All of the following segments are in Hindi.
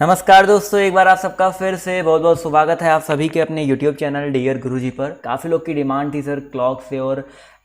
नमस्कार दोस्तों, एक बार आप सबका फिर से बहुत बहुत स्वागत है आप सभी के अपने YouTube चैनल डियर गुरुजी पर। काफ़ी लोग की डिमांड थी सर क्लॉक से और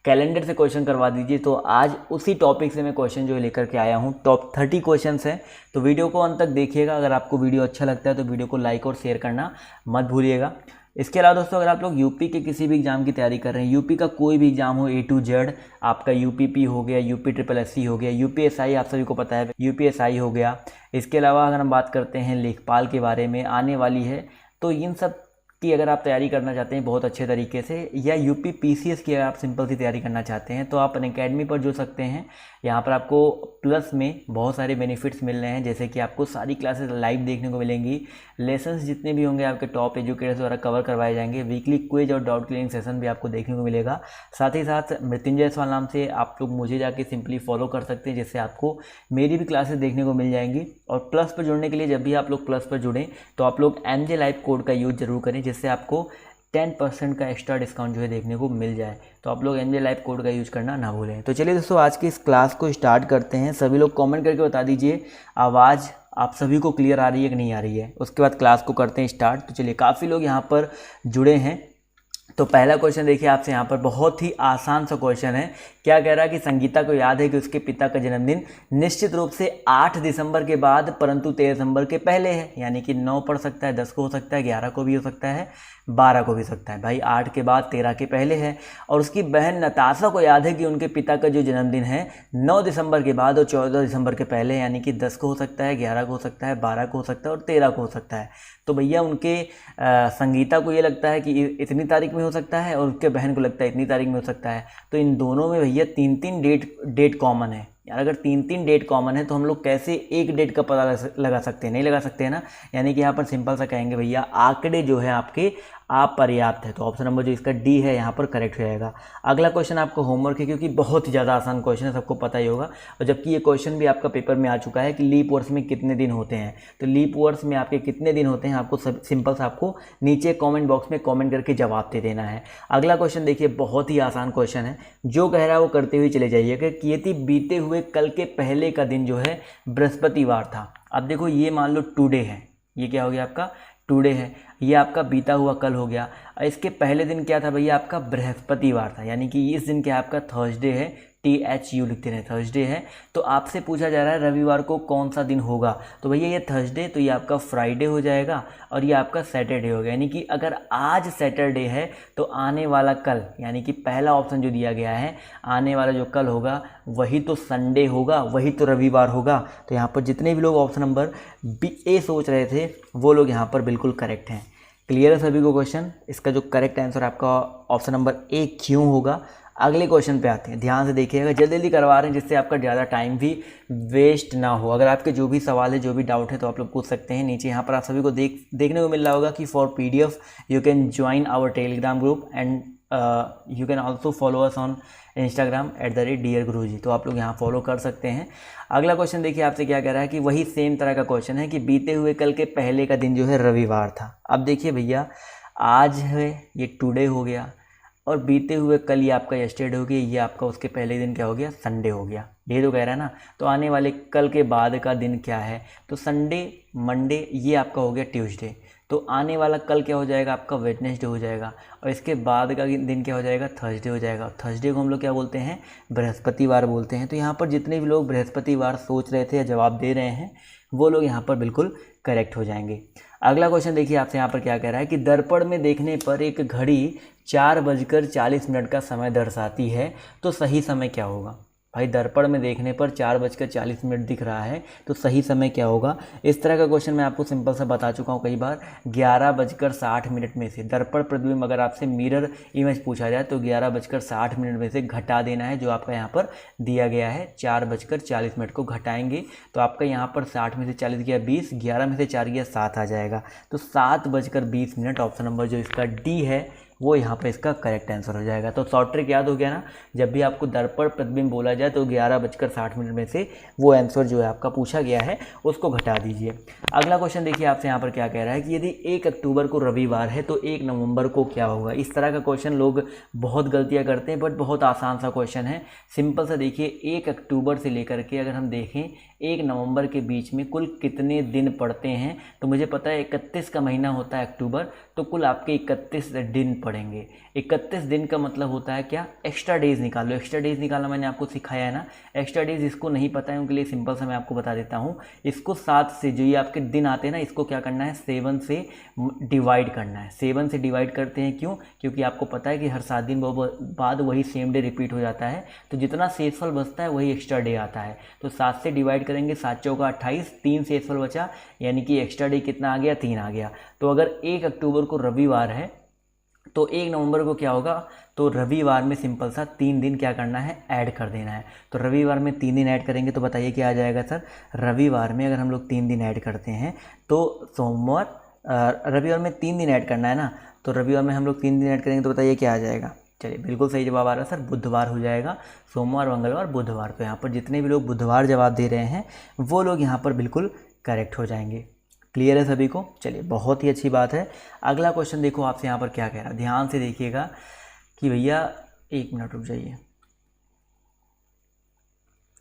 कैलेंडर से क्वेश्चन करवा दीजिए, तो आज उसी टॉपिक से मैं क्वेश्चन जो लेकर के आया हूँ। टॉप 30 क्वेश्चंस हैं, तो वीडियो को अंत तक देखिएगा। अगर आपको वीडियो अच्छा लगता है तो वीडियो को लाइक और शेयर करना मत भूलिएगा। इसके अलावा दोस्तों, अगर आप लोग यूपी के किसी भी एग्जाम की तैयारी कर रहे हैं, यूपी का कोई भी एग्जाम हो, A to Z, आपका यूपीपी हो गया, UPSSC हो गया, यूपीएसआई आप सभी को पता है, यूपीएसआई हो गया। इसके अलावा अगर हम बात करते हैं लेखपाल के बारे में आने वाली है, तो इन सब की अगर आप तैयारी करना चाहते हैं बहुत अच्छे तरीके से, या यूपी PCS की अगर आप सिंपल सी तैयारी करना चाहते हैं, तो आप अनअकैडमी पर जुड़ सकते हैं। यहाँ पर आपको प्लस में बहुत सारे बेनिफिट्स मिल रहे हैं, जैसे कि आपको सारी क्लासेस लाइव देखने को मिलेंगी, लेसन्स जितने भी होंगे आपके टॉप एजुकेटर्स द्वारा कवर करवाए जाएंगे, वीकली क्विज और डाउट क्लियरिंग सेशन भी आपको देखने को मिलेगा। साथ ही साथ मृत्युंजय सवाल नाम से आप लोग मुझे जाके सिंपली फॉलो कर सकते हैं, जिससे आपको मेरी भी क्लासेस देखने को मिल जाएंगी। और प्लस पर जुड़ने के लिए जब भी आप लोग प्लस पर जुड़ें तो आप लोग MJ लाइव कोड का यूज जरूर करें, जिससे आपको 10% का एक्स्ट्रा डिस्काउंट जो है देखने को मिल जाए। तो आप लोग MJ लाइव कोड का यूज करना ना भूलें। तो चलिए दोस्तों, आज की इस क्लास को स्टार्ट करते हैं। सभी लोग कमेंट करके बता दीजिए आवाज़ आप सभी को क्लियर आ रही है कि नहीं आ रही है। उसके बाद क्लास को करते हैं स्टार्ट। तो चलिए, काफ़ी लोग यहाँ पर जुड़े हैं। तो पहला क्वेश्चन देखिए आपसे यहाँ पर, बहुत ही आसान सा क्वेश्चन है। क्या कह रहा है कि संगीता को याद है कि उसके पिता का जन्मदिन निश्चित रूप से 8 दिसंबर के बाद परंतु 13 दिसंबर के पहले है। यानी कि 9 पढ़ सकता है, 10 को हो सकता है, 11 को भी हो सकता है, 12 को भी हो सकता है। भाई 8 के बाद 13 के पहले है। और उसकी बहन नताशा को याद है कि उनके पिता का जो जन्मदिन है 9 दिसंबर के बाद और 14 दिसंबर के पहले, यानी कि 10 को हो सकता है, 11 को हो सकता है, 12 को हो सकता है और 13 को हो सकता है। तो भैया उनके संगीता को ये लगता है कि इतनी तारीख में हो सकता है और उसके बहन को लगता है इतनी तारीख में हो सकता है। तो इन दोनों में भैया 3-3 डेट कॉमन है। यार अगर 3-3 डेट कॉमन है तो हम लोग कैसे एक डेट का पता लगा सकते हैं? नहीं लगा सकते हैं ना। यानी कि यहाँ पर सिंपल सा कहेंगे भैया आंकड़े जो है आपके अपर्याप्त है। तो ऑप्शन नंबर जो इसका D है यहाँ पर करेक्ट हो जाएगा। अगला क्वेश्चन आपको होमवर्क है, क्योंकि बहुत ही ज़्यादा आसान क्वेश्चन है, सबको पता ही होगा। और जबकि ये क्वेश्चन भी आपका पेपर में आ चुका है कि लीप वर्ष में कितने दिन होते हैं। तो लीप वर्ष में आपके कितने दिन होते हैं, आपको सिंपल सा आपको नीचे कॉमेंट बॉक्स में कॉमेंट करके जवाब दे देना है। अगला क्वेश्चन देखिए, बहुत ही आसान क्वेश्चन है। जो कह रहा है वो करते हुए चले जाइए कि यदि बीते हुए कल के पहले का दिन जो है बृहस्पतिवार था। अब देखो ये मान लो टुडे है, ये क्या हो गया आपका टुडे है, ये आपका बीता हुआ कल हो गया। इसके पहले दिन क्या था भैया आपका बृहस्पतिवार था, यानी कि इस दिन क्या आपका थर्सडे है, THU लिखते हैं, थर्सडे है। तो आपसे पूछा जा रहा है रविवार को कौन सा दिन होगा। तो भैया ये थर्सडे, तो ये आपका फ्राइडे हो जाएगा और ये आपका सैटरडे हो गया। यानी कि अगर आज सैटरडे है तो आने वाला कल, यानी कि पहला ऑप्शन जो दिया गया है, आने वाला जो कल होगा वही तो संडे होगा, वही तो रविवार होगा। तो यहाँ पर जितने भी लोग ऑप्शन नंबर A सोच रहे थे वो लोग यहाँ पर बिल्कुल करेक्ट हैं। क्लियर है सभी को क्वेश्चन? इसका जो करेक्ट आंसर आपका ऑप्शन नंबर A क्यों होगा। अगले क्वेश्चन पे आते हैं, ध्यान से देखिएगा, जल्दी जल्दी करवा रहे हैं जिससे आपका ज़्यादा टाइम भी वेस्ट ना हो। अगर आपके जो भी सवाल है, जो भी डाउट है, तो आप लोग पूछ सकते हैं। नीचे यहाँ पर आप सभी को देखने को मिल रहा होगा कि for PDF you can join our Telegram group and you can also follow us on Instagram @dearguruji। तो आप लोग यहाँ फॉलो कर सकते हैं। अगला क्वेश्चन देखिए आपसे क्या कह रहा है कि वही सेम तरह का क्वेश्चन है कि बीते हुए कल के पहले का दिन जो है रविवार था। अब देखिए भैया, आज है ये टुडे हो गया और बीते हुए कल ये आपका यस्टरडे हो गया, ये आपका उसके पहले दिन क्या हो गया, संडे हो गया। ये तो कह रहा है ना। तो आने वाले कल के बाद का दिन क्या है, तो संडे, मंडे, ये आपका हो गया ट्यूसडे। तो आने वाला कल क्या हो जाएगा आपका वेडनेसडे हो जाएगा और इसके बाद का दिन क्या हो जाएगा, थर्सडे हो जाएगा। थर्सडे को हम लोग क्या बोलते हैं, बृहस्पतिवार बोलते हैं। तो यहाँ पर जितने भी लोग बृहस्पतिवार सोच रहे थे या जवाब दे रहे हैं वो लोग यहाँ पर बिल्कुल करेक्ट हो जाएंगे। अगला क्वेश्चन देखिए आपसे यहाँ पर क्या कह रहा है कि दर्पण में देखने पर एक घड़ी 4:40 का समय दर्शाती है, तो सही समय क्या होगा। भाई दर्पण में देखने पर 4:40 दिख रहा है, तो सही समय क्या होगा। इस तरह का क्वेश्चन मैं आपको सिंपल सा बता चुका हूँ कई बार। 11:60 में से दर्पण प्रतिबिंब अगर आपसे मिरर इमेज पूछा जाए तो 11:60 में से घटा देना है जो आपका यहाँ पर दिया गया है। 4:40 को घटाएंगे तो आपका यहाँ पर 60 में से 40 गया 20, 11 में से 4 गया 7 आ जाएगा। तो 7:20 ऑप्शन नंबर जो इसका D है वो यहाँ पे इसका करेक्ट आंसर हो जाएगा। तो शॉर्ट ट्रिक याद हो गया ना, जब भी आपको दर्पण प्रतिबिंब बोला जाए तो 11:60 में से वो आंसर जो है आपका पूछा गया है उसको घटा दीजिए। अगला क्वेश्चन देखिए आपसे यहाँ पर क्या कह रहा है कि यदि 1 अक्टूबर को रविवार है तो 1 नवंबर को क्या होगा। इस तरह का क्वेश्चन लोग बहुत गलतियाँ करते हैं, बट बहुत आसान सा क्वेश्चन है। सिंपल सा देखिए, 1 अक्टूबर से लेकर के अगर हम देखें 1 नवंबर के बीच में कुल कितने दिन पड़ते हैं? तो मुझे पता है 31 का महीना होता है अक्टूबर, तो कुल आपके 31 दिन पड़ेंगे। 31 दिन का मतलब होता है क्या? एक्स्ट्रा डेज निकालो। एक्स्ट्रा डेज निकालना मैंने आपको सिखाया है ना। एक्स्ट्रा डेज इसको नहीं पता है उनके लिए सिंपल सा मैं आपको बता देता हूँ। इसको 7 से, जो ये आपके दिन आते हैं ना, इसको क्या करना है? 7 से डिवाइड करना है। 7 से डिवाइड करते हैं क्यों? क्योंकि आपको पता है कि हर 7 दिन बाद वही सेम डे रिपीट हो जाता है, तो जितना शेषफल बचता है वही एक्स्ट्रा डे आता है। तो 7 से डिवाइड करेंगे, 7 चौका 28, 3 शेषफल बचा, यानी कि एक्स्ट्रा डे कितना आ गया? 3 आ गया। तो अगर 1 अक्टूबर को रविवार है तो 1 नवंबर को क्या होगा? तो रविवार में सिंपल सा 3 दिन क्या करना है? ऐड कर देना है। तो रविवार में 3 दिन ऐड करेंगे तो बताइए क्या आ जाएगा सर? रविवार में अगर हम लोग 3 दिन ऐड करते हैं तो सोमवार, रविवार में 3 दिन ऐड करना है ना, तो रविवार में हम लोग 3 दिन ऐड करेंगे तो बताइए क्या आ जाएगा? चलिए बिल्कुल सही जवाब आ रहा है सर, बुधवार हो जाएगा। सोमवार, मंगलवार, बुधवार। तो यहाँ पर जितने भी लोग बुधवार जवाब दे रहे हैं वो लोग यहाँ पर बिल्कुल करेक्ट हो जाएंगे। क्लियर है सभी को? चलिए बहुत ही अच्छी बात है। अगला क्वेश्चन देखो आपसे यहाँ पर क्या कह रहा है, ध्यान से देखिएगा कि भैया 1 मिनट रुक जाइए।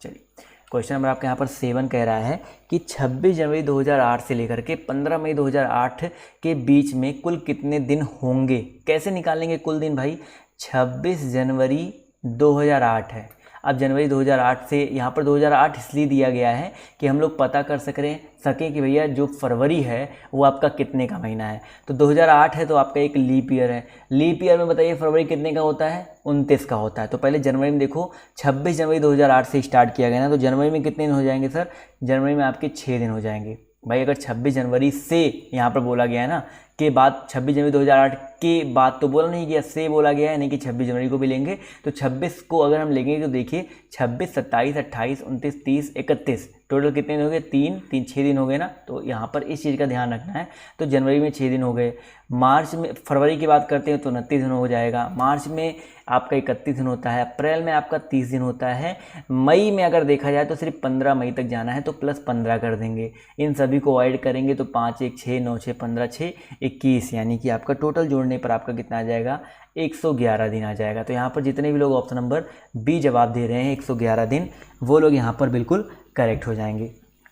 चलिए क्वेश्चन नंबर आपके यहाँ पर 7 कह रहा है कि 26 जनवरी 2008 से लेकर के 15 मई 2008 के बीच में कुल कितने दिन होंगे? कैसे निकालेंगे कुल दिन भाई? 26 जनवरी 2008 है। अब जनवरी 2008 से यहाँ पर 2008 इसलिए दिया गया है कि हम लोग पता कर सकें कि भैया जो फरवरी है वो आपका कितने का महीना है। तो 2008 है तो आपका एक लीप ईयर है। लीप ईयर में बताइए फरवरी कितने का होता है? 29 का होता है। तो पहले जनवरी में देखो, 26 जनवरी 2008 से स्टार्ट किया गया ना, तो जनवरी में कितने दिन हो जाएंगे सर? जनवरी में आपके 6 दिन हो जाएंगे। भाई अगर 26 जनवरी से यहाँ पर बोला गया है ना के बाद, 26 जनवरी 2008 के बाद तो बोला नहीं गया, से बोला गया है, यानी कि 26 जनवरी को भी लेंगे। तो 26 को अगर हम लेंगे तो देखिए 26, 27, 28, 29, 30, 31, टोटल कितने दिन हो गए? 3, 6 दिन हो गए ना। तो यहाँ पर इस चीज़ का ध्यान रखना है। तो जनवरी में 6 दिन हो गए। मार्च में, फरवरी की बात करते हैं तो 29 दिन हो जाएगा। मार्च में आपका 31 दिन होता है। अप्रैल में आपका 30 दिन होता है। मई में अगर देखा जाए तो सिर्फ 15 मई तक जाना है, तो प्लस 15 कर देंगे। इन सभी को ऐड करेंगे तो 5, 1, 6, 9, 6, 15, 6, 21, यानी कि आपका टोटल जोड़ने पर आपका कितना आ जाएगा? 111 दिन आ जाएगा। तो यहाँ पर जितने भी लोग ऑप्शन नंबर बी जवाब दे रहे हैं 111 दिन, वो लोग यहाँ पर बिल्कुल करेक्ट हो जाएंगे।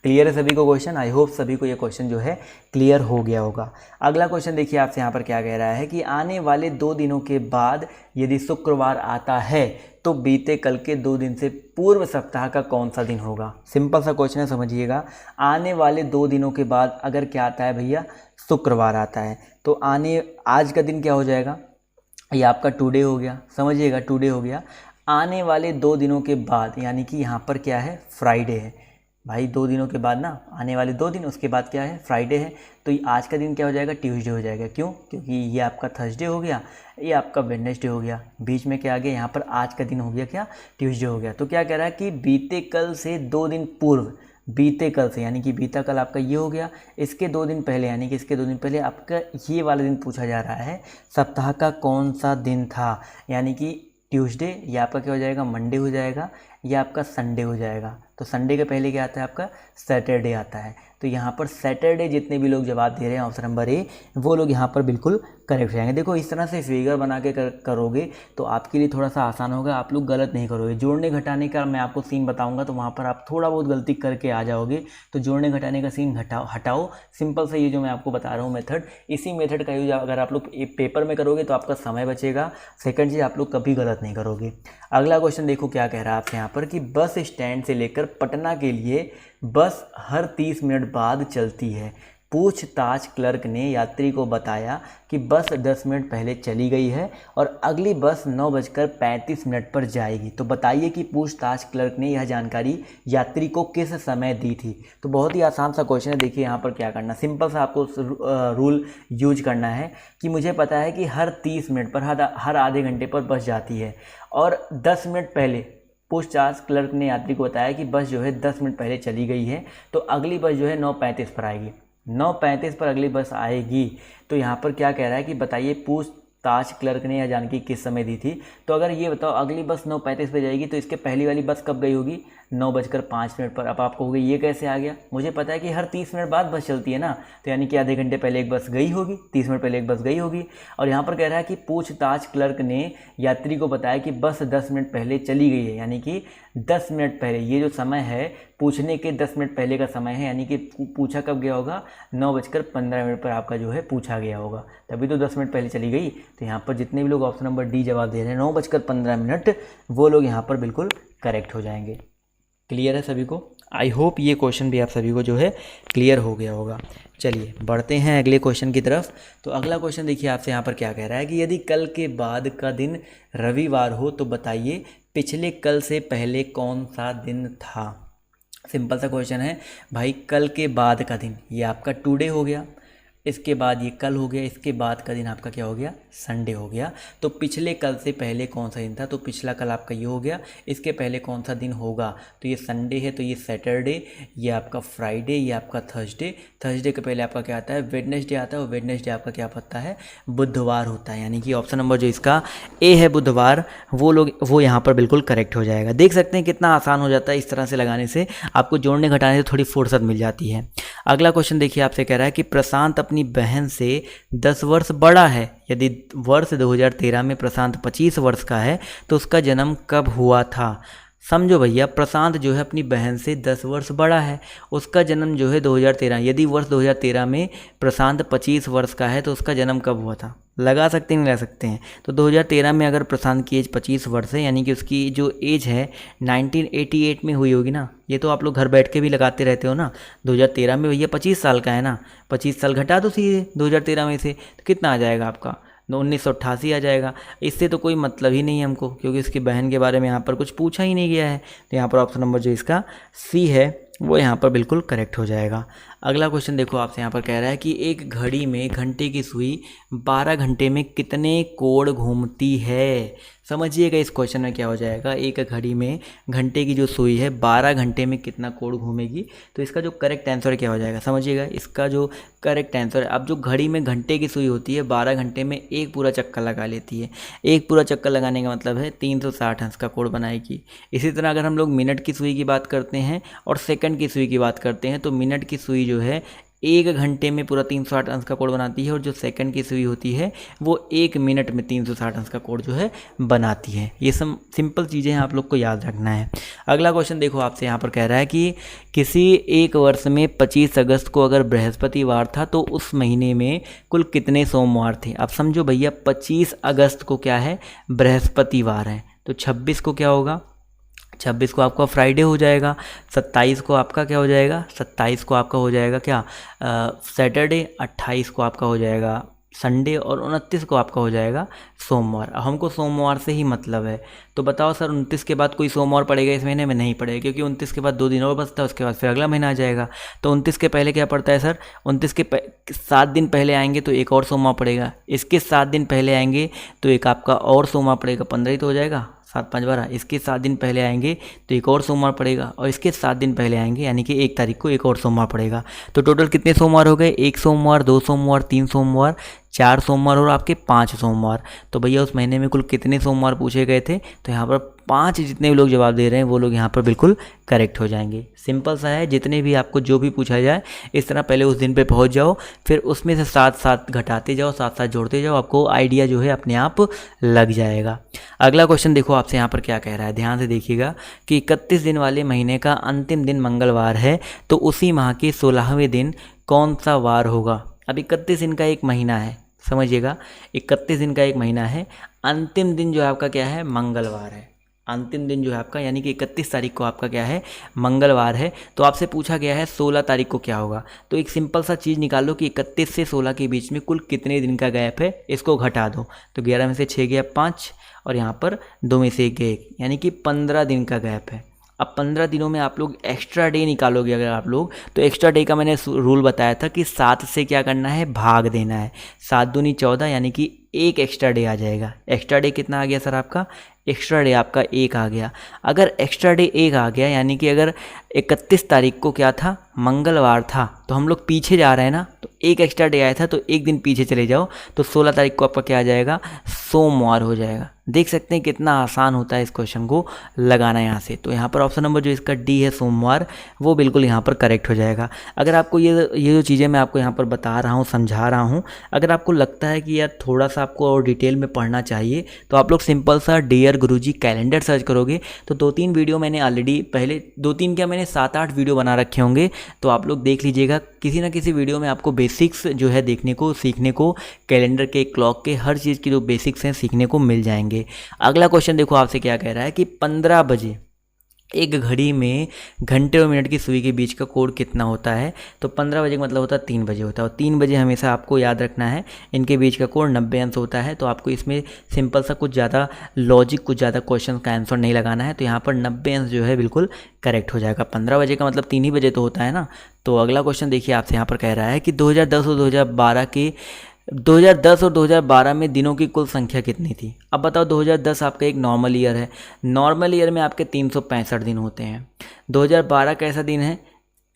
क्लियर है सभी को क्वेश्चन? आई होप सभी को ये क्वेश्चन जो है क्लियर हो गया होगा। अगला क्वेश्चन देखिए आपसे यहाँ पर क्या कह रहा है कि आने वाले 2 दिनों के बाद यदि शुक्रवार आता है तो बीते कल के 2 दिन से पूर्व सप्ताह का कौन सा दिन होगा? सिंपल सा क्वेश्चन है, समझिएगा। आने वाले 2 दिनों के बाद अगर क्या आता है भैया? शुक्रवार आता है, तो आज का दिन क्या हो जाएगा? ये आपका टुडे हो गया, समझिएगा, टुडे हो गया। आने वाले 2 दिनों के बाद, यानी कि यहाँ पर क्या है? फ्राइडे है भाई। 2 दिनों के बाद ना, आने वाले 2 दिन, उसके बाद क्या है? फ्राइडे है। तो आज का दिन क्या हो जाएगा? ट्यूसडे हो जाएगा। क्यों? क्योंकि ये आपका थर्सडे हो गया, ये आपका वेडनेसडे हो गया, बीच में क्या आ गया? यहाँ पर आज का दिन हो गया क्या? ट्यूसडे हो गया। तो क्या कह रहा है कि बीते कल से 2 दिन पूर्व, बीते कल से, यानी कि बीता कल आपका ये हो गया, इसके 2 दिन पहले, यानी कि इसके 2 दिन पहले आपका ये वाला दिन पूछा जा रहा है, सप्ताह का कौन सा दिन था? यानी कि ट्यूसडे, या आपका क्या हो जाएगा? मंडे हो जाएगा, या आपका संडे हो जाएगा। तो संडे के पहले क्या आता है? आपका सैटरडे आता है। तो यहाँ पर सैटरडे जितने भी लोग जवाब दे रहे हैं ऑप्शन नंबर ए, वो लोग यहाँ पर बिल्कुल करेक्ट हो जाएंगे। देखो इस तरह से फिगर बना के करोगे तो आपके लिए थोड़ा सा आसान होगा, आप लोग गलत नहीं करोगे। जोड़ने घटाने का मैं आपको सीन बताऊंगा तो वहाँ पर आप थोड़ा बहुत गलती करके आ जाओगे। तो जोड़ने घटाने का सीन हटाओ। सिंपल से ये जो मैं आपको बता रहा हूँ मेथड, इसी मेथड का यूज अगर आप लोग पेपर में करोगे तो आपका समय बचेगा। सेकंड चीज़, आप लोग कभी गलत नहीं करोगे। अगला क्वेश्चन देखो क्या कह रहा है आपसे यहाँ पर कि बस स्टैंड से लेकर पटना के लिए बस हर 30 मिनट बाद चलती है। पूछताछ क्लर्क ने यात्री को बताया कि बस 10 मिनट पहले चली गई है और अगली बस 9:35 पर जाएगी। तो बताइए कि पूछताछ क्लर्क ने यह जानकारी यात्री को किस समय दी थी? तो बहुत ही आसान सा क्वेश्चन है। देखिए यहाँ पर क्या करना, सिंपल सा आपको रूल यूज करना है कि मुझे पता है कि हर 30 मिनट पर, हर आधे घंटे पर बस जाती है और 10 मिनट पहले पूछताछ क्लर्क ने यात्री को बताया कि बस जो है 10 मिनट पहले चली गई है, तो अगली बस जो है 9:35 पर आएगी। 9:35 पर अगली बस आएगी। तो यहाँ पर क्या कह रहा है कि बताइए पूछताछ क्लर्क ने यह जानकारी किस समय दी थी? तो अगर ये बताओ अगली बस 9:35 पर जाएगी तो इसके पहली वाली बस कब गई होगी? 9:05 पर। अब आप कहोगे ये कैसे आ गया, मुझे पता है कि हर 30 मिनट बाद बस चलती है ना, तो यानी कि आधे घंटे पहले एक बस गई होगी, 30 मिनट पहले एक बस गई होगी। और यहाँ पर कह रहा है कि पूछताछ क्लर्क ने यात्री को बताया कि बस 10 मिनट पहले चली गई है, यानी कि 10 मिनट पहले, ये जो समय है पूछने के 10 मिनट पहले का समय है, यानी कि पूछा कब गया होगा, 9:15 पर आपका जो है पूछा गया होगा, तभी तो 10 मिनट पहले चली गई। तो यहाँ पर जितने भी लोग ऑप्शन नंबर डी जवाब दे रहे हैं 9:15, वो लोग यहाँ पर बिल्कुल करेक्ट हो जाएंगे। क्लियर है सभी को? आई होप ये क्वेश्चन भी आप सभी को जो है क्लियर हो गया होगा। चलिए बढ़ते हैं अगले क्वेश्चन की तरफ। तो अगला क्वेश्चन देखिए आपसे यहाँ पर क्या कह रहा है कि यदि कल के बाद का दिन रविवार हो तो बताइए पिछले कल से पहले कौन सा दिन था। सिंपल सा क्वेश्चन है भाई, कल के बाद का दिन ये आपका टुडे हो गया, इसके बाद ये कल हो गया, इसके बाद का दिन आपका क्या हो गया, संडे हो गया। तो पिछले कल से पहले कौन सा दिन था, तो पिछला कल आपका ये हो गया, इसके पहले कौन सा दिन होगा, तो ये संडे है, तो ये सैटरडे, ये आपका फ्राइडे, ये आपका थर्सडे, थर्सडे के पहले आपका क्या आता है, वेडनेसडे आता है, और वेडनेसडे आपका क्या पता है, बुधवार होता है। यानी कि ऑप्शन नंबर जो इसका ए है बुधवार, वो यहाँ पर बिल्कुल करेक्ट हो जाएगा। देख सकते हैं कितना आसान हो जाता है, इस तरह से लगाने से आपको जोड़ने घटाने से थोड़ी फुर्सत मिल जाती है। अगला क्वेश्चन देखिए आपसे कह रहा है कि प्रशांत अपनी बहन से 10 वर्ष बड़ा है। यदि वर्ष 2013 में प्रशांत 25 वर्ष का है तो उसका जन्म कब हुआ था। समझो भैया, प्रशांत जो है अपनी बहन से 10 वर्ष बड़ा है, उसका जन्म जो है 2013, यदि वर्ष 2013 में प्रशांत 25 वर्ष का है तो उसका जन्म कब हुआ था। लगा सकते हैं, नहीं लगा सकते हैं। तो 2013 में अगर प्रशांत की एज 25 वर्ष है, यानी कि उसकी जो एज है 1988 में हुई होगी ना। ये तो आप लोग घर बैठ के भी लगाते रहते हो ना। 2013 में भैया 25 साल का है ना, 25 साल घटा दो सीधे 2013 में से, तो कितना आ जाएगा आपका, 1988 आ जाएगा। इससे तो कोई मतलब ही नहीं है हमको, क्योंकि उसकी बहन के बारे में यहाँ पर कुछ पूछा ही नहीं गया है। तो यहाँ पर ऑप्शन नंबर जो इसका सी है वो यहाँ पर बिल्कुल करेक्ट हो जाएगा। अगला क्वेश्चन देखो आपसे यहाँ पर कह रहा है कि एक घड़ी में घंटे की सुई 12 घंटे में कितने कोण घूमती है। समझिएगा इस क्वेश्चन में क्या हो जाएगा, एक घड़ी में घंटे की जो सुई है 12 घंटे में कितना कोण घूमेगी। तो इसका जो करेक्ट आंसर क्या हो जाएगा, समझिएगा इसका जो करेक्ट आंसर है, अब जो घड़ी में घंटे की सुई होती है 12 घंटे में एक पूरा चक्कर लगा लेती है। एक पूरा चक्कर लगाने का मतलब है 360 अंश का कोण बनाएगी। इसी तरह अगर हम लोग मिनट की सुई की बात करते हैं और सेकंड की सुई की बात करते हैं, तो मिनट की सुई जो है 1 घंटे में पूरा 360 अंश का कोण बनाती है, और जो सेकंड की सुई होती है वो 1 मिनट में 360 अंश का कोण जो है बनाती है। ये सब सिंपल चीज़ें हैं, आप लोग को याद रखना है। अगला क्वेश्चन देखो आपसे यहाँ पर कह रहा है कि किसी एक वर्ष में 25 अगस्त को अगर बृहस्पतिवार था तो उस महीने में कुल कितने सोमवार थे। अब समझो भैया 25 अगस्त को क्या है, बृहस्पतिवार है, तो 26 को क्या होगा, 26 को आपका फ्राइडे हो जाएगा, 27 को आपका क्या हो जाएगा, 27 को आपका हो जाएगा क्या, सैटरडे, 28 को आपका हो जाएगा संडे, और 29 को आपका हो जाएगा सोमवार। अब हमको सोमवार से ही मतलब है, तो बताओ सर 29 के बाद कोई सोमवार पड़ेगा इस महीने में, नहीं पड़ेगा, क्योंकि 29 के बाद 2 दिन और बचता है, उसके बाद फिर अगला महीना आ जाएगा। तो 29 के पहले क्या पड़ता है सर, 29 के 7 दिन पहले आएंगे तो एक और सोमवार पड़ेगा, इसके 7 दिन पहले आएंगे तो एक आपका और सोमवार पड़ेगा, 15 ही तो हो जाएगा, 7 5 12। इसके 7 दिन पहले आएंगे तो एक और सोमवार पड़ेगा, और इसके 7 दिन पहले आएंगे यानी कि 1 तारीख को एक और सोमवार पड़ेगा। तो टोटल कितने सोमवार हो गए, 1 सोमवार, 2 सोमवार, 3 सोमवार, 4 सोमवार और आपके 5 सोमवार। तो भैया उस महीने में कुल कितने सोमवार पूछे गए थे, तो यहाँ पर 5 जितने भी लोग जवाब दे रहे हैं वो लोग यहाँ पर बिल्कुल करेक्ट हो जाएंगे। सिंपल सा है, जितने भी आपको जो भी पूछा जाए इस तरह पहले उस दिन पे पहुँच जाओ, फिर उसमें से साथ साथ घटाते जाओ, साथ साथ जोड़ते जाओ, आपको आइडिया जो है अपने आप लग जाएगा। अगला क्वेश्चन देखो आपसे यहाँ पर क्या कह रहा है, ध्यान से देखिएगा कि 31 दिन वाले महीने का अंतिम दिन मंगलवार है तो उसी माह के 16वें दिन कौन सा वार होगा। अब 31 दिन का एक महीना है, समझिएगा 31 दिन का एक महीना है, अंतिम दिन जो है आपका क्या है, मंगलवार है। अंतिम दिन जो है आपका यानी कि 31 तारीख को आपका क्या है, मंगलवार है। तो आपसे पूछा गया है 16 तारीख को क्या होगा। तो एक सिंपल सा चीज़ निकाल लो कि 31 से 16 के बीच में कुल कितने दिन का गैप है, इसको घटा दो। तो 11 में से 6 गया 5, और यहाँ पर 2 में से 1 गया 1, यानी कि 15 दिन का गैप है। अब 15 दिनों में आप लोग एक्स्ट्रा डे निकालोगे अगर आप लोग, तो एक्स्ट्रा डे का मैंने रूल बताया था कि 7 से क्या करना है, भाग देना है। 7 दूनी 14, यानी कि 1 एक्स्ट्रा डे आ जाएगा। एक्स्ट्रा डे कितना आ गया सर आपका, एक्स्ट्रा डे आपका 1 आ गया। अगर एक्स्ट्रा डे 1 आ गया, यानी कि अगर 31 तारीख को क्या था, मंगलवार था, तो हम लोग पीछे जा रहे हैं ना, तो 1 एक्स्ट्रा डे आया था तो 1 दिन पीछे चले जाओ, तो 16 तारीख को आपका क्या आ जाएगा, सोमवार हो जाएगा। देख सकते हैं कितना आसान होता है इस क्वेश्चन को लगाना यहाँ से। तो यहाँ पर ऑप्शन नंबर जो इसका डी है सोमवार, वो बिल्कुल यहाँ पर करेक्ट हो जाएगा। अगर आपको ये जो चीज़ें मैं आपको यहाँ पर बता रहा हूँ, समझा रहा हूँ, अगर आपको लगता है कि यार थोड़ा सा आपको और डिटेल में पढ़ना चाहिए तो आप लोग सिंपल सा डियर गुरुजी कैलेंडर सर्च करोगे तो 2-3 वीडियो मैंने ऑलरेडी पहले 2-3 क्या मैंने 7-8 वीडियो बना रखे होंगे, तो आप लोग देख लीजिएगा। किसी ना किसी वीडियो में आपको बेसिक्स जो है देखने को, सीखने को, कैलेंडर के, क्लॉक के, हर चीज़ की जो बेसिक्स हैं सीखने को मिल जाएंगे। अगला क्वेश्चन देखो आपसे क्या कह रहा है कि 15 बजे एक घड़ी में घंटे और मिनट की सुई के बीच का कोण कितना होता है। तो 15 बजे का मतलब होता है 3 बजे होता है, और 3 बजे हमेशा आपको याद रखना है इनके बीच का कोण 90 अंश होता है। तो आपको इसमें सिंपल सा कुछ ज़्यादा लॉजिक, कुछ ज़्यादा क्वेश्चन का आंसर नहीं लगाना है। तो यहाँ पर 90 अंश जो है बिल्कुल करेक्ट हो जाएगा। 15 बजे का मतलब 3 ही बजे तो होता है ना। तो अगला क्वेश्चन देखिए आपसे यहाँ पर कह रहा है कि 2010 और 2012 में दिनों की कुल संख्या कितनी थी। अब बताओ 2010 आपका एक नॉर्मल ईयर है, नॉर्मल ईयर में आपके 365 दिन होते हैं। 2012 कैसा दिन है,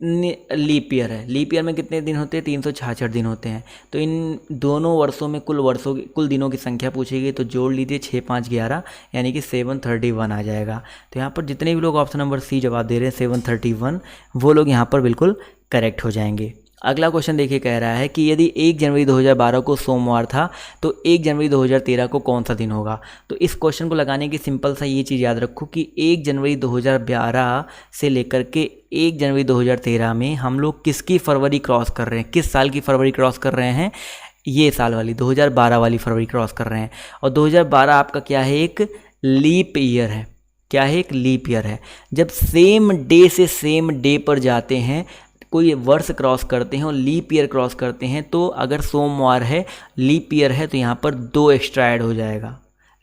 लीप ईयर है, लीप ईयर में कितने दिन होते हैं, 366 दिन होते हैं। तो इन दोनों वर्षों में कुल दिनों की संख्या पूछेगी, तो जोड़ लीजिए 6 5 11 यानी कि 731 आ जाएगा। तो यहाँ पर जितने भी लोग ऑप्शन नंबर सी जवाब दे रहे हैं 731, वो लोग यहाँ पर बिल्कुल करेक्ट हो जाएंगे। अगला क्वेश्चन देखिए कह रहा है कि यदि 1 जनवरी 2012 को सोमवार था तो 1 जनवरी 2013 को कौन सा दिन होगा। तो इस क्वेश्चन को लगाने की सिंपल सा ये चीज़ याद रखो कि 1 जनवरी 2012 से लेकर के 1 जनवरी 2013 में हम लोग किसकी फरवरी क्रॉस कर रहे हैं, किस साल की फरवरी क्रॉस कर रहे हैं, ये साल वाली 2012 वाली फरवरी क्रॉस कर रहे हैं। और 2012 आपका क्या है, एक लीप ईयर है। क्या है, एक लीप ईयर है। जब सेम डे से सेम डे पर जाते हैं, कोई वर्ष क्रॉस करते हैं और लीप ईयर क्रॉस करते हैं, तो अगर सोमवार है, लीप ईयर है, तो यहाँ पर 2 एक्स्ट्रा ऐड हो जाएगा।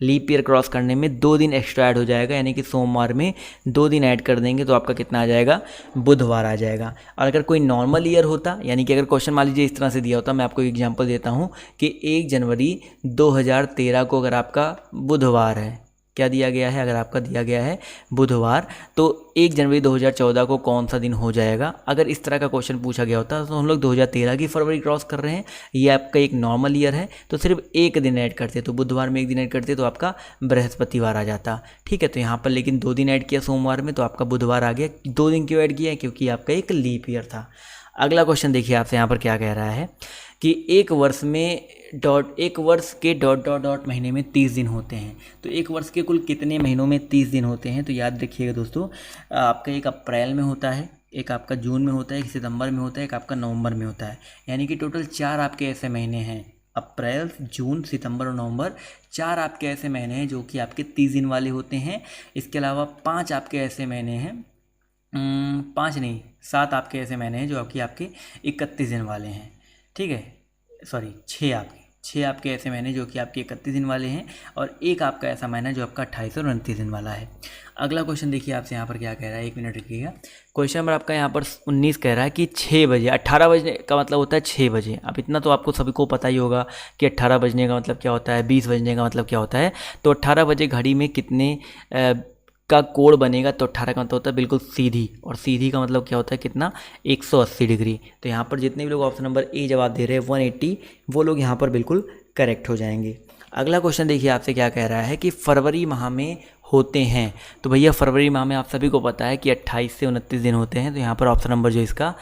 लीप ईयर क्रॉस करने में 2 दिन एक्स्ट्रा ऐड हो जाएगा, यानी कि सोमवार में 2 दिन ऐड कर देंगे तो आपका कितना आ जाएगा, बुधवार आ जाएगा। और अगर कोई नॉर्मल ईयर होता, यानी कि अगर क्वेश्चन मान लीजिए इस तरह से दिया होता, मैं आपको एग्जांपल देता हूँ कि 1 जनवरी 2013 को अगर आपका बुधवार है, क्या दिया गया है, अगर आपका दिया गया है बुधवार, तो 1 जनवरी 2014 को कौन सा दिन हो जाएगा। अगर इस तरह का क्वेश्चन पूछा गया होता तो हम लोग 2013 की फरवरी क्रॉस कर रहे हैं, ये आपका एक नॉर्मल ईयर है, तो सिर्फ एक दिन ऐड करते, तो बुधवार में एक दिन ऐड करते तो आपका बृहस्पतिवार आ जाता। ठीक है, तो यहाँ पर लेकिन 2 दिन ऐड किया सोमवार में, तो आपका बुधवार आ गया। 2 दिन क्यों ऐड किया है, क्योंकि आपका एक लीप ईयर था। अगला क्वेश्चन देखिए आपसे यहाँ पर क्या कह रहा है कि एक वर्ष के डॉट महीने में 30 दिन होते हैं। तो एक वर्ष के कुल कितने महीनों में 30 दिन होते हैं। तो याद रखिएगा दोस्तों, आपका एक अप्रैल में होता है, एक आपका जून में होता है, एक सितंबर में होता है, एक आपका नवंबर में होता है। यानी कि टोटल 4 आपके ऐसे महीने हैं, अप्रैल, जून, सितंबर और नवंबर, 4 आपके ऐसे महीने हैं जो कि आपके 30 दिन वाले होते हैं। इसके अलावा 5 आपके ऐसे महीने हैं, 5 नहीं 7 आपके ऐसे महीने हैं जो आपके 31 दिन वाले हैं। ठीक है, सॉरी 6 आपके ऐसे महीने जो कि आपके 31 दिन वाले हैं, और एक आपका ऐसा महीना जो आपका 28 और 29 दिन वाला है। अगला क्वेश्चन देखिए आपसे यहाँ पर क्या कह रहा है, 1 मिनट रखिएगा। क्वेश्चन नंबर आपका यहाँ पर 19 कह रहा है कि 6 बजे, 18 बजे का मतलब होता है 6 बजे। अब इतना तो आपको सभी को पता ही होगा कि 18 बजने का मतलब क्या होता है, 20 बजने का मतलब क्या होता है। तो 18 बजे घड़ी में कितने का कोण बनेगा। तो 18 का मतलब होता है बिल्कुल सीधी, और सीधी का मतलब क्या होता है, कितना, 180 डिग्री। तो यहाँ पर जितने भी लोग ऑप्शन नंबर ए जवाब दे रहे हैं 180, वो लोग यहाँ पर बिल्कुल करेक्ट हो जाएंगे। अगला क्वेश्चन देखिए आपसे क्या कह रहा है कि फरवरी माह में होते हैं। तो भैया फरवरी माह में आप सभी को पता है कि 28 से 29 दिन होते हैं। तो यहाँ पर ऑप्शन नंबर जो इसका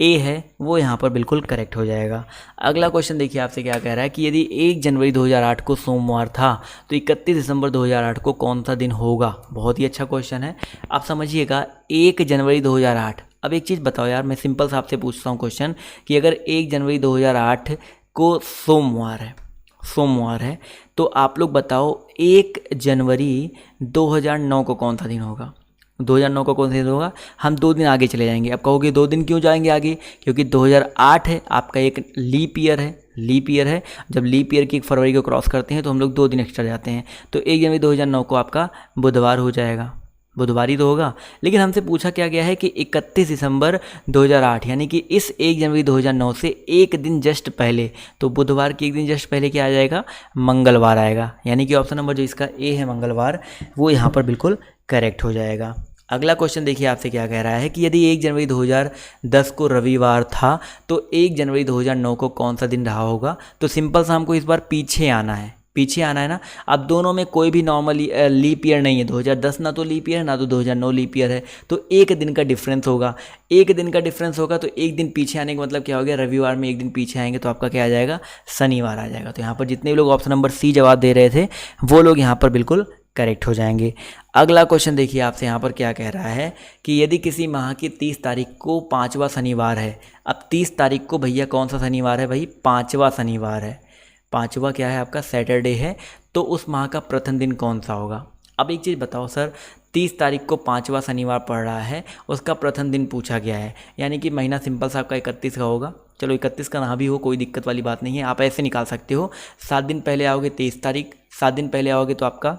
ए है वो यहाँ पर बिल्कुल करेक्ट हो जाएगा। अगला क्वेश्चन देखिए आपसे क्या कह रहा है कि यदि 1 जनवरी 2008 को सोमवार था तो 31 दिसंबर 2008 को कौन सा दिन होगा। बहुत ही अच्छा क्वेश्चन है, आप समझिएगा। 1 जनवरी 2008, अब एक चीज़ बताओ यार, मैं सिंपल सा आपसे पूछता हूँ क्वेश्चन कि अगर 1 जनवरी 2008 को सोमवार है तो आप लोग बताओ 1 जनवरी 2009 को कौन सा दिन होगा। 2009 को कौन सा दिन होगा। हम 2 दिन आगे चले जाएंगे। अब कहोगे 2 दिन क्यों जाएंगे आगे, क्योंकि 2008 है आपका एक लीप ईयर है। जब लीप ईयर की 1 फरवरी को क्रॉस करते हैं तो हम लोग 2 दिन एक्स्ट्रा जाते हैं। तो 1 जनवरी 2009 को आपका बुधवार हो जाएगा, बुधवार ही तो होगा। लेकिन हमसे पूछा क्या गया है कि 31 दिसंबर 2008, यानी कि इस 1 जनवरी 2009 से एक दिन जस्ट पहले, तो बुधवार के एक दिन जस्ट पहले क्या आ जाएगा, मंगलवार आएगा। यानी कि ऑप्शन नंबर जो इसका ए है मंगलवार, वो यहाँ पर बिल्कुल करेक्ट हो जाएगा। अगला क्वेश्चन देखिए आपसे क्या कह रहा है कि यदि 1 जनवरी 2010 को रविवार था तो 1 जनवरी 2009 को कौन सा दिन रहा होगा। तो सिंपल सा हमको इस बार पीछे आना है, पीछे आना है ना। अब दोनों में कोई भी नॉर्मल लीप ईयर नहीं है, 2010 ना तो लीप ईयर है ना तो 2009 लीप ईयर है, तो एक दिन का डिफरेंस होगा। एक दिन का डिफरेंस होगा तो एक दिन पीछे आने का मतलब क्या हो गया, रविवार में एक दिन पीछे आएंगे तो आपका क्या आ जाएगा, शनिवार आ जाएगा। तो यहाँ पर जितने भी लोग ऑप्शन नंबर सी जवाब दे रहे थे वो लोग यहाँ पर बिल्कुल करेक्ट हो जाएंगे। अगला क्वेश्चन देखिए आपसे यहाँ पर क्या कह रहा है कि यदि किसी माह की 30 तारीख को 5वां शनिवार है। अब 30 तारीख को भैया कौन सा शनिवार है भाई, 5वां शनिवार है। 5वां क्या है आपका, सैटरडे है। तो उस माह का प्रथम दिन कौन सा होगा। अब एक चीज़ बताओ सर, 30 तारीख को 5वां शनिवार पड़ रहा है, उसका प्रथम दिन पूछा गया है, यानी कि महीना सिंपल सा आपका 31 का होगा। चलो 31 का ना भी हो, कोई दिक्कत वाली बात नहीं है, आप ऐसे निकाल सकते हो। 7 दिन पहले आओगे 23 तारीख, 7 दिन पहले आओगे तो आपका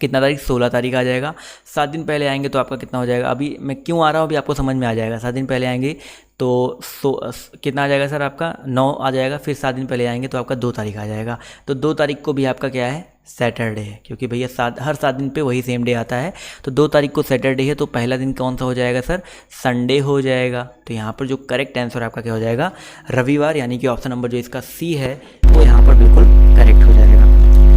कितना तारीख, 16 तारीख आ जाएगा। 7 दिन पहले आएंगे तो आपका कितना हो जाएगा, अभी मैं क्यों आ रहा हूँ अभी आपको समझ में आ जाएगा। 7 दिन पहले आएंगे तो कितना आ जाएगा सर, आपका 9 आ जाएगा। फिर 7 दिन पहले आएंगे तो आपका 2 तारीख आ जाएगा। तो 2 तारीख को भी आपका क्या है, सैटरडे है, क्योंकि भैया हर 7 दिन पे वही सेम डे आता है। तो 2 तारीख को सैटरडे है, तो पहला दिन कौन सा हो जाएगा सर, संडे हो जाएगा। तो यहाँ पर जो करेक्ट आंसर आपका क्या हो जाएगा, रविवार, यानी कि ऑप्शन नंबर जो इसका सी है वो यहाँ पर बिल्कुल करेक्ट हो जाएगा।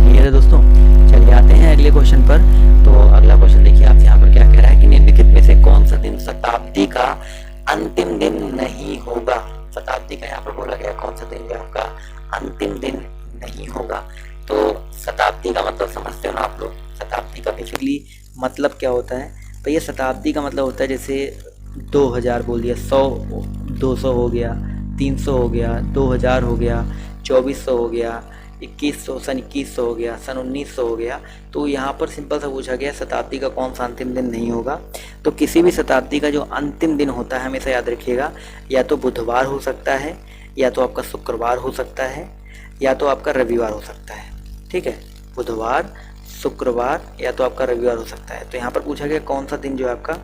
क्लियर है दोस्तों। चलिए आते हैं अगले क्वेश्चन पर। तो अगला क्वेश्चन देखिए आप यहाँ पर क्या कह रहा है कि निम्नलिखित में से कौन सा दिन शताब्दी का अंतिम दिन नहीं होगा। शताब्दी का यहाँ पर बोला गया कौन सा दिन आपका अंतिम दिन नहीं होगा। तो शताब्दी का मतलब समझते हो ना आप लोग। शताब्दी का बेसिकली मतलब क्या होता है भैया, शताब्दी का मतलब होता है जैसे 2000 बोल दिया, 100 200 हो गया, 300 हो गया, 2000 हो गया, 2400 हो गया, 2100 सन 2100 हो गया, सन 1900 हो गया। तो यहाँ पर सिंपल सा पूछा गया शताब्दी का कौन सा अंतिम दिन नहीं होगा। तो किसी भी शताब्दी का जो अंतिम दिन होता है हमेशा याद रखिएगा, या तो बुधवार हो सकता है, या तो आपका शुक्रवार हो सकता है, या तो आपका रविवार हो सकता है। ठीक है, बुधवार, शुक्रवार या तो आपका रविवार हो सकता है। तो यहाँ पर पूछा गया कौन सा दिन जो है आपका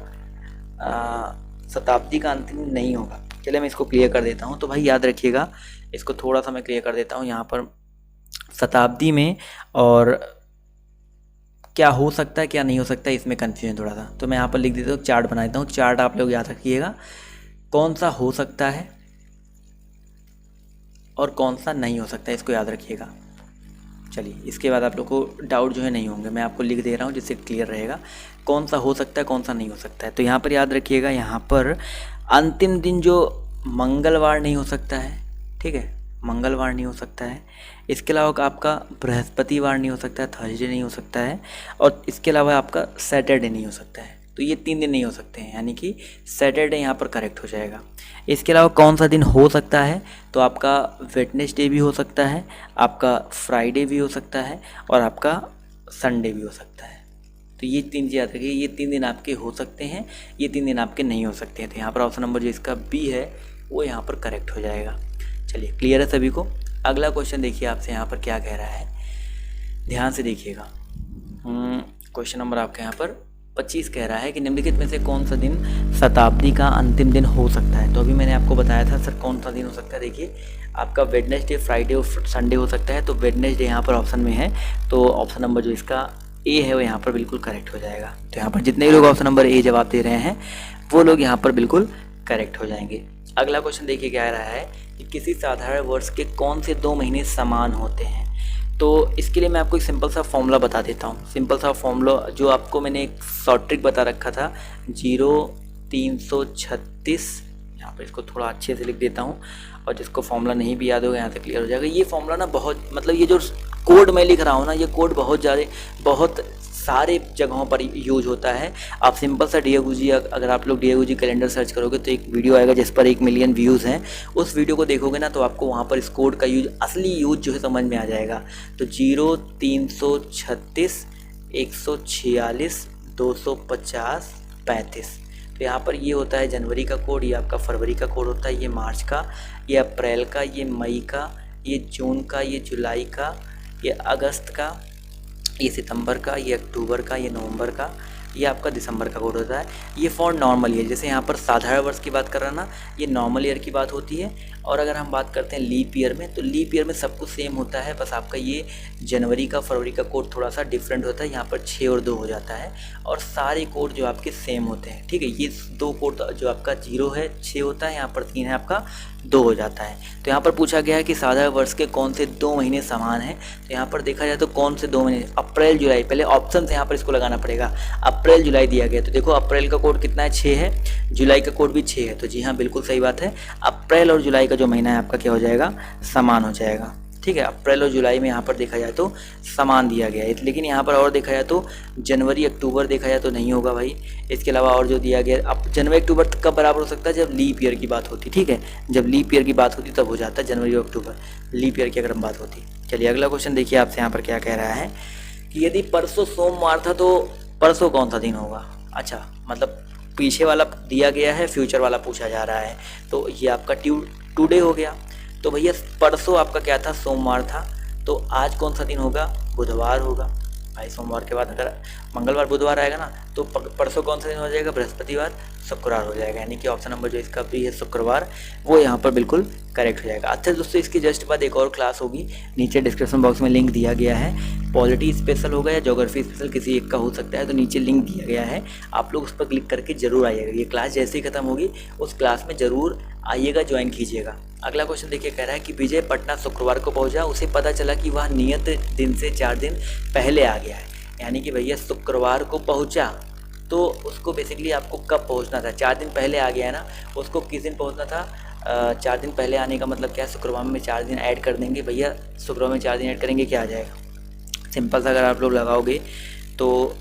शताब्दी का अंतिम दिन नहीं होगा। चलिए मैं इसको क्लियर कर देता हूँ। तो भाई याद रखिएगा, इसको थोड़ा सा मैं क्लियर कर देता हूँ। यहाँ पर शताब्दी में और क्या हो सकता है क्या नहीं हो सकता है इसमें कंफ्यूजन थोड़ा सा, तो मैं यहाँ पर लिख देता हूँ, चार्ट बना देता हूँ। चार्ट आप लोग याद रखिएगा, कौन सा हो सकता है और कौन सा नहीं हो सकता है, इसको याद रखिएगा। चलिए इसके बाद आप लोग को डाउट जो है नहीं होंगे, मैं आपको लिख दे रहा हूँ जिससे क्लियर रहेगा कौन सा हो सकता है कौन सा नहीं हो सकता है। तो यहाँ पर याद रखिएगा, यहाँ पर अंतिम दिन जो मंगलवार नहीं हो सकता है, ठीक है, मंगलवार नहीं हो सकता है। इसके अलावा आपका बृहस्पतिवार नहीं हो सकता है, थर्सडे नहीं हो सकता है, और इसके अलावा आपका सैटरडे नहीं हो सकता है। तो ये 3 दिन नहीं हो सकते हैं, यानी कि सैटरडे यहाँ पर करेक्ट हो जाएगा। इसके अलावा कौन सा दिन हो सकता है, तो आपका वेडनेसडे भी हो सकता है, आपका फ्राइडे भी हो सकता है, और आपका संडे भी हो सकता है। तो ये 3 चीज़ याद रखिए, ये 3 दिन आपके हो सकते हैं, ये 3 दिन आपके नहीं हो सकते हैं। तो यहाँ पर ऑप्शन नंबर जो इसका बी है वो यहाँ पर करेक्ट हो जाएगा। चलिए क्लियर है सभी को। अगला क्वेश्चन देखिए आपसे यहाँ पर क्या कह रहा है, ध्यान से देखिएगा। क्वेश्चन नंबर आपके यहाँ पर 25 कह रहा है कि निम्नलिखित में से कौन सा दिन शताब्दी का अंतिम दिन हो सकता है। तो अभी मैंने आपको बताया था सर कौन सा दिन हो सकता है। देखिए आपका वेडनेसडे, फ्राइडे और संडे हो सकता है। तो वेडनेसडे यहाँ पर ऑप्शन में है, तो ऑप्शन नंबर जो इसका ए है वो यहाँ पर बिल्कुल करेक्ट हो जाएगा। तो यहाँ पर जितने भी लोग ऑप्शन नंबर ए जवाब दे रहे हैं वो लोग यहाँ पर बिल्कुल करेक्ट हो जाएंगे। अगला क्वेश्चन देखिए क्या रहा है कि किसी साधारण वर्ष के कौन से 2 महीने समान होते हैं। तो इसके लिए मैं आपको एक सिंपल सा फॉर्मूला बता देता हूँ। सिंपल सा फॉर्मूला जो आपको मैंने एक शॉर्ट ट्रिक बता रखा था, 0-336। यहाँ पर इसको थोड़ा अच्छे से लिख देता हूँ, और जिसको फॉर्मूला नहीं भी याद होगा यहाँ से क्लियर हो जाएगा। ये फॉर्मूला ना बहुत, मतलब ये जो कोड मैं लिख रहा हूँ ना, ये कोड बहुत सारे जगहों पर यूज होता है। आप सिंपल सा डी ए गुरुजी, अगर आप लोग D A Guruji calendar search करोगे तो एक वीडियो आएगा जिस पर 1 मिलियन व्यूज़ हैं। उस वीडियो को देखोगे ना तो आपको वहाँ पर इस कोड का यूज, असली यूज जो है समझ में आ जाएगा। तो 0-336 146 250 35। तो यहाँ पर ये होता है जनवरी का कोड, ये आपका फरवरी का कोड होता है, ये मार्च का, ये अप्रैल का, ये मई का, ये जून का, ये जुलाई का, ये अगस्त का, ये सितंबर का, ये अक्टूबर का, ये नवंबर का, ये आपका दिसंबर का कोड होता है। ये फॉर नॉर्मल ईयर, जैसे यहाँ पर साधारण वर्ष की बात कर रहा ना, ये नॉर्मल ईयर की बात होती है। और अगर हम बात करते हैं लीप ईयर में, तो लीप ईयर में सब कुछ सेम होता है, बस आपका ये जनवरी का फरवरी का कोड थोड़ा सा डिफरेंट होता है, यहाँ पर 6 और 2 हो जाता है, और सारे कोड जो आपके सेम होते हैं, ठीक है। ये 2 कोड जो आपका 0 है 6 होता है, यहाँ पर 3 है आपका 2 हो जाता है। तो यहाँ पर पूछा गया है कि साधारण वर्ष के कौन से 2 महीने समान हैं। तो यहाँ पर देखा जाए तो कौन से 2 महीने, अप्रैल जुलाई, पहले ऑप्शन से यहाँ पर इसको लगाना पड़ेगा। अप्रैल जुलाई दिया गया, तो देखो अप्रैल का कोड कितना है, 6 है, जुलाई का कोड भी 6 है, तो जी हाँ बिल्कुल सही बात है। अप्रैल और जुलाई का जो महीना है आपका क्या हो जाएगा, समान हो जाएगा, ठीक है। अप्रैल और जुलाई में यहाँ पर देखा जाए तो समान दिया गया है, लेकिन यहाँ पर और देखा जाए तो जनवरी अक्टूबर देखा जाए तो नहीं होगा भाई। इसके अलावा और जो दिया गया, अब जनवरी अक्टूबर कब बराबर हो सकता है, जब लीप ईयर की बात होती, ठीक है, जब लीप ईयर की बात होती तब हो जाता है जनवरी और अक्टूबर, लीप ईयर की अगर हम बात होती। चलिए अगला क्वेश्चन देखिए आपसे यहाँ पर क्या कह रहा है कि यदि परसों सोमवार था तो परसों कौन सा दिन होगा। अच्छा, मतलब पीछे वाला दिया गया है, फ्यूचर वाला पूछा जा रहा है, तो ये आपका टुडे हो गया। तो भैया परसों आपका क्या था, सोमवार था, तो आज कौन सा दिन होगा, बुधवार होगा भाई। सोमवार के बाद अगर मंगलवार बुधवार आएगा ना, तो परसों कौन सा दिन हो जाएगा, बृहस्पतिवार, शुक्रवार हो जाएगा, यानी कि ऑप्शन नंबर जो इसका भी है शुक्रवार, वो यहाँ पर बिल्कुल करेक्ट हो जाएगा। अच्छा दोस्तों, इसके जस्ट बाद एक और क्लास होगी, नीचे डिस्क्रिप्शन बॉक्स में लिंक दिया गया है, पॉलिटी स्पेशल होगा या ज्योग्राफी स्पेशल, किसी एक का हो सकता है, तो नीचे लिंक दिया गया है, आप लोग उस पर क्लिक करके जरूर आइएगा। ये क्लास जैसे ही खत्म होगी उस क्लास में जरूर आइएगा, ज्वाइन कीजिएगा। अगला क्वेश्चन देखिए, कह रहा है कि विजय पटना शुक्रवार को पहुंचा, उसे पता चला कि वह नियत दिन से 4 दिन पहले आ गया है। यानी कि भैया शुक्रवार को पहुंचा, तो उसको बेसिकली आपको कब पहुंचना था, 4 दिन पहले आ गया है ना, उसको किस दिन पहुंचना था। 4 दिन पहले आने का मतलब क्या है, शुक्रवार में 4 दिन ऐड कर देंगे भैया, शुक्रवार में 4 दिन ऐड करेंगे, क्या आ जाएगा, सिंपल सा अगर आप लोग लगाओगे तो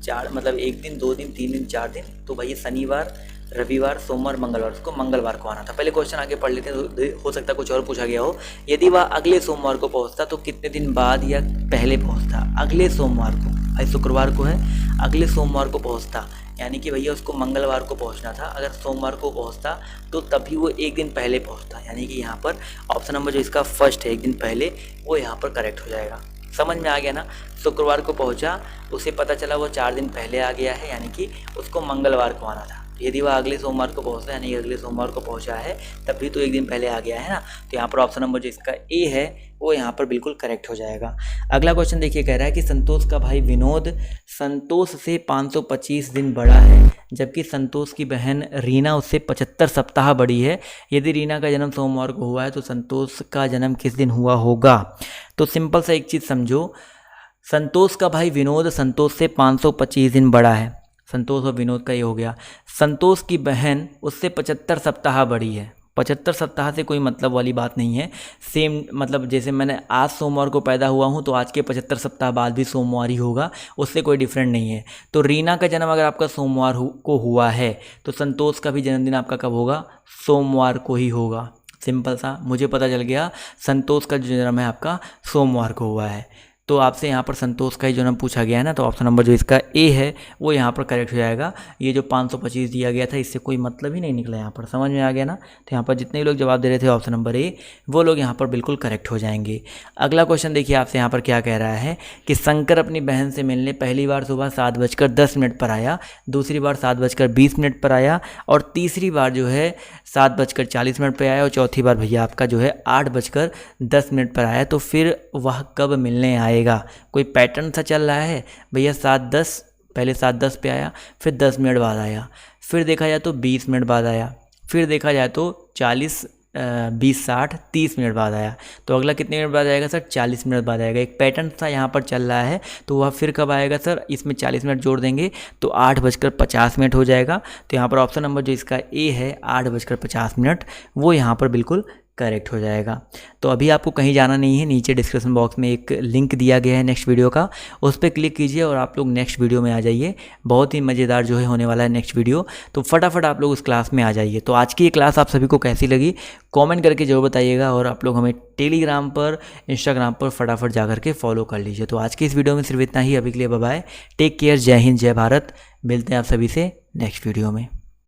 4 मतलब 1 दिन 2 दिन 3 दिन 4 दिन, तो भैया शनिवार रविवार सोमवार मंगलवार, उसको मंगलवार को आना था। पहले क्वेश्चन आगे पढ़ लेते हैं, हो सकता है कुछ और पूछा गया हो। यदि वह अगले सोमवार को पहुंचता तो कितने दिन बाद या पहले पहुंचता, अगले सोमवार को, भाई शुक्रवार को है, अगले सोमवार को पहुंचता, यानी कि भैया उसको मंगलवार को पहुंचना था, अगर सोमवार को पहुंचता तो तभी वो 1 दिन पहले पहुंचता, यानी कि यहाँ पर ऑप्शन नंबर जो इसका फर्स्ट है 1 दिन पहले, वो यहाँ पर करेक्ट हो जाएगा। समझ में आ गया ना, शुक्रवार को पहुंचा, उसे पता चला वो 4 दिन पहले आ गया है, यानी कि उसको मंगलवार को आना था। यदि वह अगले सोमवार को पहुंचता है, यानी अगले सोमवार को पहुंचा है, तभी तो 1 दिन पहले आ गया है ना, तो यहाँ पर ऑप्शन नंबर जो इसका ए है वो यहाँ पर बिल्कुल करेक्ट हो जाएगा। अगला क्वेश्चन देखिए, कह रहा है कि संतोष का भाई विनोद संतोष से 525 दिन बड़ा है, जबकि संतोष की बहन रीना उससे 75 सप्ताह बड़ी है। यदि रीना का जन्म सोमवार को हुआ है तो संतोष का जन्म किस दिन हुआ होगा। तो सिंपल सा एक चीज़ समझो, संतोष का भाई विनोद संतोष से 525 दिन बड़ा है, संतोष और विनोद का ये हो गया। संतोष की बहन उससे 75 सप्ताह बड़ी है, 75 सप्ताह से कोई मतलब वाली बात नहीं है, सेम मतलब जैसे मैंने आज सोमवार को पैदा हुआ हूँ तो आज के 75 सप्ताह बाद भी सोमवार ही होगा, उससे कोई डिफरेंट नहीं है। तो रीना का जन्म अगर आपका सोमवार को हुआ है तो संतोष का भी जन्मदिन आपका कब होगा, सोमवार को ही होगा। सिंपल सा, मुझे पता चल गया संतोष का जो जन्म है आपका सोमवार को हुआ है, तो आपसे यहाँ पर संतोष का ही जन्म पूछा गया है ना, तो ऑप्शन नंबर जो इसका ए है वो यहाँ पर करेक्ट हो जाएगा। ये जो 525 दिया गया था इससे कोई मतलब ही नहीं निकला, यहाँ पर समझ में आ गया ना। तो यहाँ पर जितने लोग जवाब दे रहे थे ऑप्शन नंबर ए, वो लोग यहाँ पर बिल्कुल करेक्ट हो जाएंगे। अगला क्वेश्चन देखिए आपसे यहाँ पर क्या कह रहा है कि शंकर अपनी बहन से मिलने पहली बार सुबह 7:10 पर आया, दूसरी बार 7:20 पर आया, और तीसरी बार जो है 7:40 पर आया, और चौथी बार भैया आपका जो है 8:10 पर आया। तो फिर वह कब मिलने आएगा, कोई पैटर्न सा चल रहा है भैया। 7:10 पहले 7:10 पे आया, फिर 10 मिनट बाद आया, फिर देखा जाए तो 20 मिनट बाद आया, फिर देखा जाए तो 40 20 60 30 मिनट बाद आया। तो अगला कितने मिनट बाद आएगा सर, 40 मिनट बाद आएगा। एक पैटर्न सा यहाँ पर चल रहा है, तो वह फिर कब आएगा सर, इसमें 40 मिनट जोड़ देंगे तो 8:50 हो जाएगा। तो यहाँ पर ऑप्शन नंबर जो इसका ए है 8:50, वो यहाँ पर बिल्कुल करेक्ट हो जाएगा। तो अभी आपको कहीं जाना नहीं है, नीचे डिस्क्रिप्शन बॉक्स में एक लिंक दिया गया है नेक्स्ट वीडियो का, उस पर क्लिक कीजिए और आप लोग नेक्स्ट वीडियो में आ जाइए। बहुत ही मज़ेदार जो है होने वाला है नेक्स्ट वीडियो, तो फटाफट आप लोग उस क्लास में आ जाइए। तो आज की ये क्लास आप सभी को कैसी लगी कमेंट करके जरूर बताइएगा, और आप लोग हमें टेलीग्राम पर इंस्टाग्राम पर फटाफट जा करके फॉलो कर लीजिए। तो आज की इस वीडियो में सिर्फ इतना ही, अभी के लिए बाय बाय, टेक केयर, जय हिंद जय भारत। मिलते हैं आप सभी से नेक्स्ट वीडियो में।